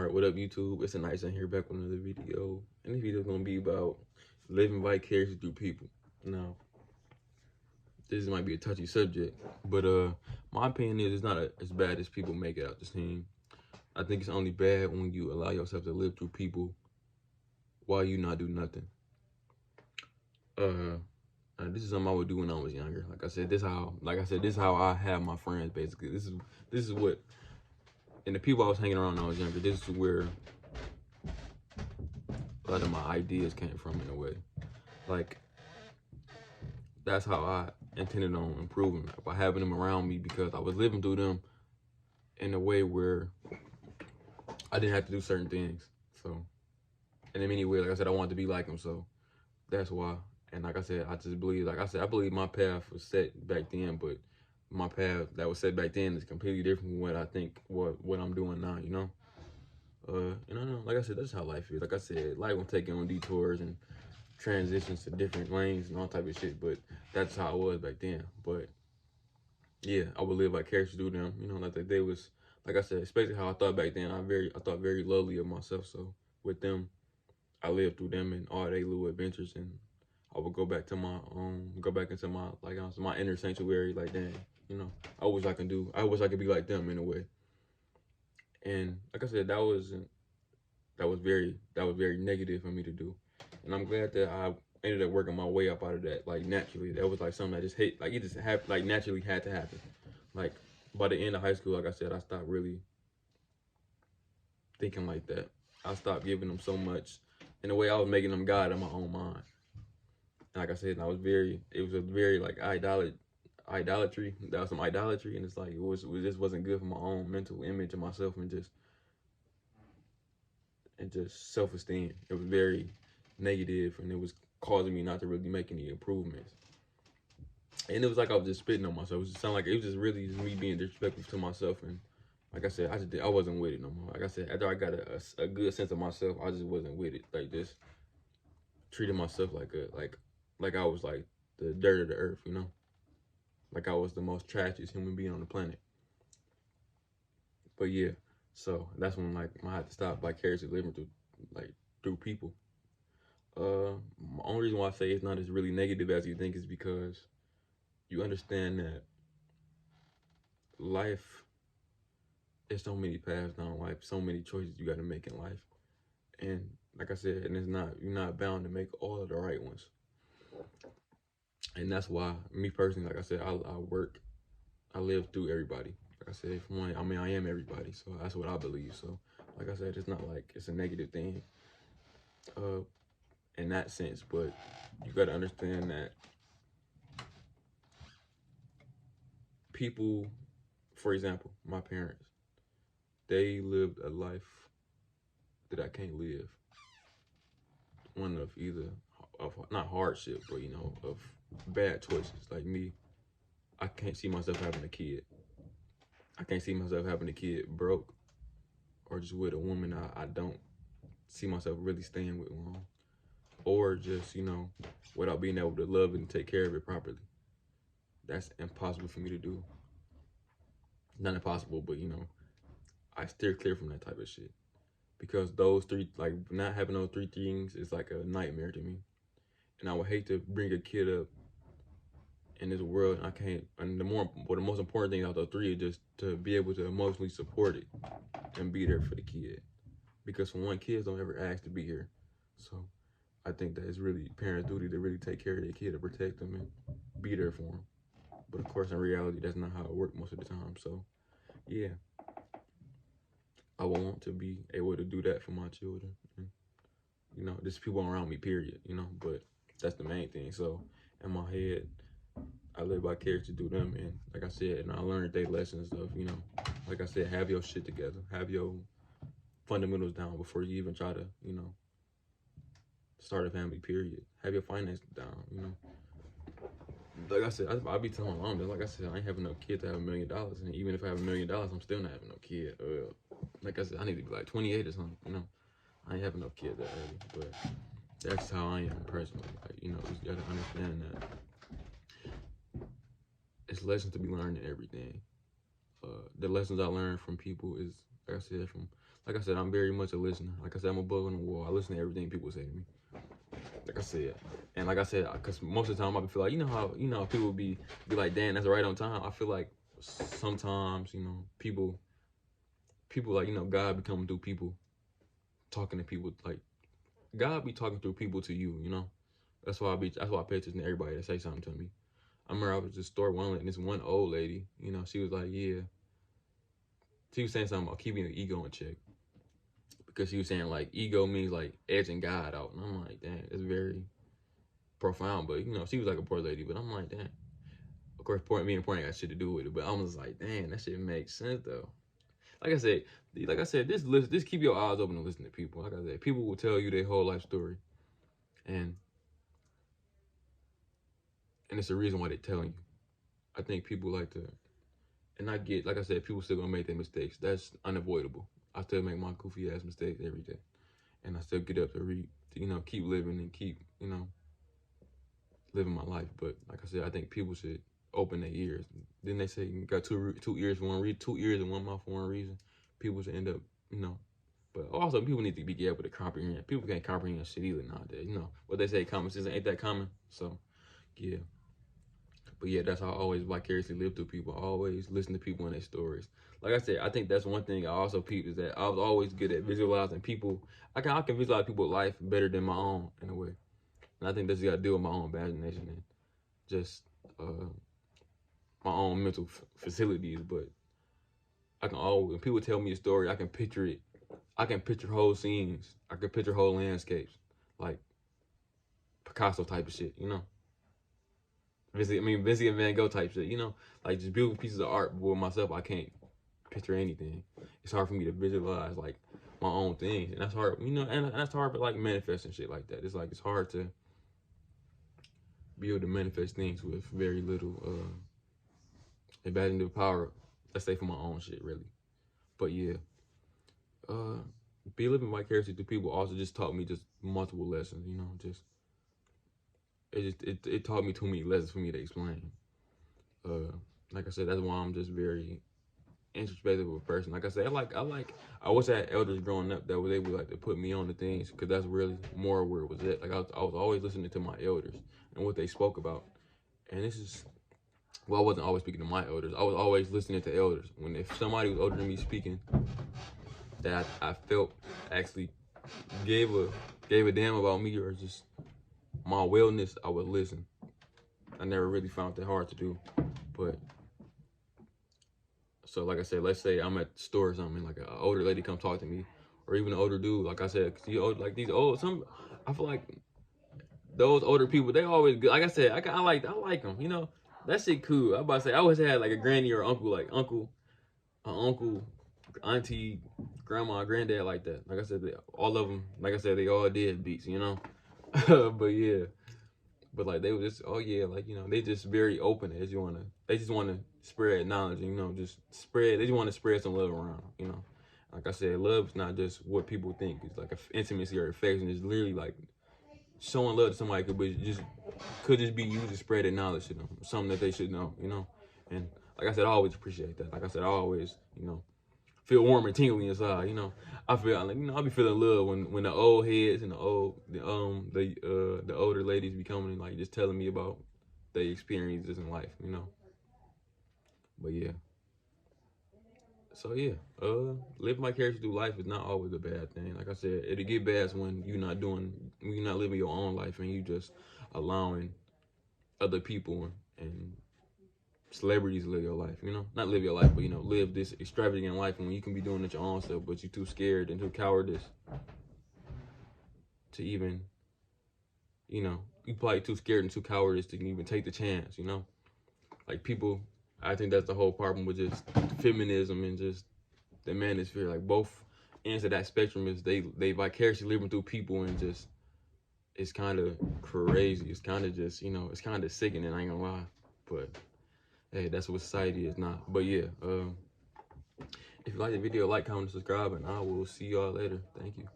Alright, what up YouTube? It's a nice in here back with another video. And this video is gonna be about living vicariously through people. Now, this might be a touchy subject, but my opinion is it's not as bad as people make it out to seem. I think it's only bad when you allow yourself to live through people while you not do nothing. This is something I would do when I was younger. Like I said, this is how I have my friends basically. This is what, and the people I was hanging around when I was younger, this is where a lot of my ideas came from in a way. Like, that's how I intended on improving, by having them around me, because I was living through them in a way where I didn't have to do certain things. So, and in many ways, like I said, I wanted to be like them. So that's why. And like I said, I just believe, like I said, I believe my path was set back then, but my path that was set back then is completely different from what I think, what I'm doing now, you know? And I know, like I said, that's how life is. Like I said, life will take you on detours and transitions to different lanes and all type of shit, but that's how it was back then. But yeah, I would live vicariously through them, you know, like they was, like I said, especially how I thought back then. I thought very lowly of myself. So with them, I lived through them and all their little adventures, and I would go back to my go back into my, like, my inner sanctuary. Like, dang, you know, I wish I could be like them in a way. And like I said, that was very negative for me to do. And I'm glad that I ended up working my way up out of that, like, naturally. That was like something I just hate, like, it just like naturally had to happen. Like, by the end of high school, like I said, I stopped really thinking like that. I stopped giving them so much. In a way, I was making them God in my own mind. And like I said, it was a very, like, idolatry. That was some idolatry, and it's like, it just wasn't good for my own mental image of myself, and just self-esteem. It was very negative, and it was causing me not to really make any improvements. And it was like I was just spitting on myself. It was just sound like it was just really just me being disrespectful to myself. And like I said, I wasn't with it no more. Like I said, after I got a good sense of myself, I just wasn't with it. Like, just treating myself like I was like the dirt of the earth, you know? Like I was the most trashiest human being on the planet. But yeah, so that's when, like, I had to stop vicariously living through people. The only reason why I say it's not as really negative as you think is because you understand that life, there's so many paths down life, so many choices you got to make in life. And like I said, and you're not bound to make all of the right ones. And that's why, me personally, like I said, I live through everybody. Like I said, I am everybody, so that's what I believe. So like I said, it's not like it's a negative thing in that sense, but you got to understand that people, for example, my parents, they lived a life that I can't live. One of not hardship, but, you know, of bad choices. Like me, I can't see myself having a kid. I can't see myself having a kid broke, or just with a woman I don't see myself really staying with long, or just, you know, without being able to love and take care of it properly. That's impossible for me to do. Not impossible, but, you know, I steer clear from that type of shit. Because those three, like, not having those three things is like a nightmare to me. And I would hate to bring a kid up in this world, and I can't. And the most important thing out of those three is just to be able to emotionally support it and be there for the kid. Because for one, kids don't ever ask to be here. So I think that it's really parents' duty to really take care of their kid, to protect them and be there for them. But of course, in reality, that's not how it works most of the time. So yeah, I would want to be able to do that for my children. And, you know, just people around me, period, you know, but that's the main thing. So in my head, I live vicariously through them. And like I said, and I learned their lessons of, you know, like I said, have your shit together, have your fundamentals down before you even try to, you know, start a family, period. Have your finances down, you know. Like I said, I be telling my mom that, like I said, I ain't having no kid to have $1 million. And even if I have $1 million, I'm still not having no kid. Like I said, I need to be like 28 or something, you know. I ain't having no kid that early, but that's how I am personally. Like, you know, you gotta understand that it's lessons to be learned in everything. The lessons I learned from people is, like I said, like I said, I'm very much a listener. Like I said, I'm a bug on the wall. I listen to everything people say to me. Like I said, and like I said, because most of the time I feel like, you know, people be like, damn, that's right on time. I feel like sometimes, you know, people like, you know, God be coming through people, talking to people, like God be talking through people to you, you know. That's why I pay attention to everybody that say something to me. I remember I was just store one, and this one old lady, you know, she was like, yeah, she was saying something about keeping your ego in check, because she was saying like ego means like edging God out, and I'm like, damn, it's very profound. But you know, she was like a poor lady, but I'm like, damn. Of course, me and point got shit to do with it, but I was like, damn, that shit makes sense though. Like I said, this keep your eyes open and listen to people. Like I said, people will tell you their whole life story, and it's the reason why they're telling you. I think people like to, and I get, like I said, people still gonna make their mistakes. That's unavoidable. I still make my goofy ass mistakes every day, and I still get up to read, to, you know, keep living and keep, you know, living my life. But like I said, I think people should open their ears. Then they say you got two ears for one reason, 2 ears and 1 mouth for one reason. People should end up, you know. But also, people need to be able to comprehend. People can't comprehend shit either nowadays. You know what they say, common sense ain't that common. So, yeah. But yeah, that's how I always vicariously live through people. I always listen to people and their stories. Like I said, I think that's one thing I also peeped, is that I was always good at visualizing people. I can visualize people's life better than my own in a way. And I think that's got to do with my own imagination and just my own mental facilities. But I can always, when people tell me a story, I can picture it. I can picture whole scenes. I can picture whole landscapes, like Picasso type of shit, you know. Vincent Van Gogh type shit, you know, like just beautiful pieces of art. But with myself, I can't picture anything. It's hard for me to visualize like my own things, and that's hard, you know, and that's hard for like manifesting shit like that. It's like it's hard to be able to manifest things with very little imaginative power. Let's say for my own shit, really. But yeah, be living vicariously through people also just taught me just multiple lessons. You know, just it taught me too many lessons for me to explain. Like I said, that's why I'm just very introspective of a person. Like I said, I wish I had elders growing up that was able like to put me on the things, because that's really more where it was at. Like I was always listening to my elders and what they spoke about, and this is, well, I wasn't always speaking to my elders. I was always listening to elders. When if somebody was older than me speaking, that I felt actually gave a damn about me or just my wellness, I would listen. I never really found that hard to do, but so like I said, let's say I'm at the store or something, like an older lady come talk to me, or even an older dude. Like I said, like these old, I feel like those older people, they always good. Like I said, I like them. You know, that shit cool. I about to say, I always had like a granny or uncle, like uncle, auntie, grandma, granddad, like that. Like I said, all of them. Like I said, they all did beats. You know, but yeah. But like they were just, oh yeah, like, you know, they just very open as you wanna. They just wanna spread knowledge, and, you know, just spread. They just wanna spread some love around, you know. Like I said, love's not just what people think. It's like intimacy or affection. It's literally like showing love to somebody could just be you to spread that knowledge to them, something that they should know, you know. And like I said, I always appreciate that. Like I said, I always, you know, feel warm and tingly inside, you know. I feel like, you know, I be feeling love when the old heads and the older ladies be coming and like just telling me about their experiences in life, you know. But yeah. So yeah, living vicariously through life is not always a bad thing. Like I said, it'll get bad when you're not living your own life and you just allowing other people and celebrities live your life, you know? Not live your life, but, you know, live this extravagant life when you can be doing it your own self, but you're too scared and too cowardice to even, you know, you probably too scared and too cowardice to even take the chance, you know? Like people, I think that's the whole problem with just feminism and just the manosphere. Like both ends of that spectrum is they vicariously living through people, and just, it's kind of crazy. It's kind of just, you know, it's kind of sickening, I ain't gonna lie. But hey, that's what society is now. But yeah, if you like the video, like, comment, subscribe, and I will see y'all later. Thank you.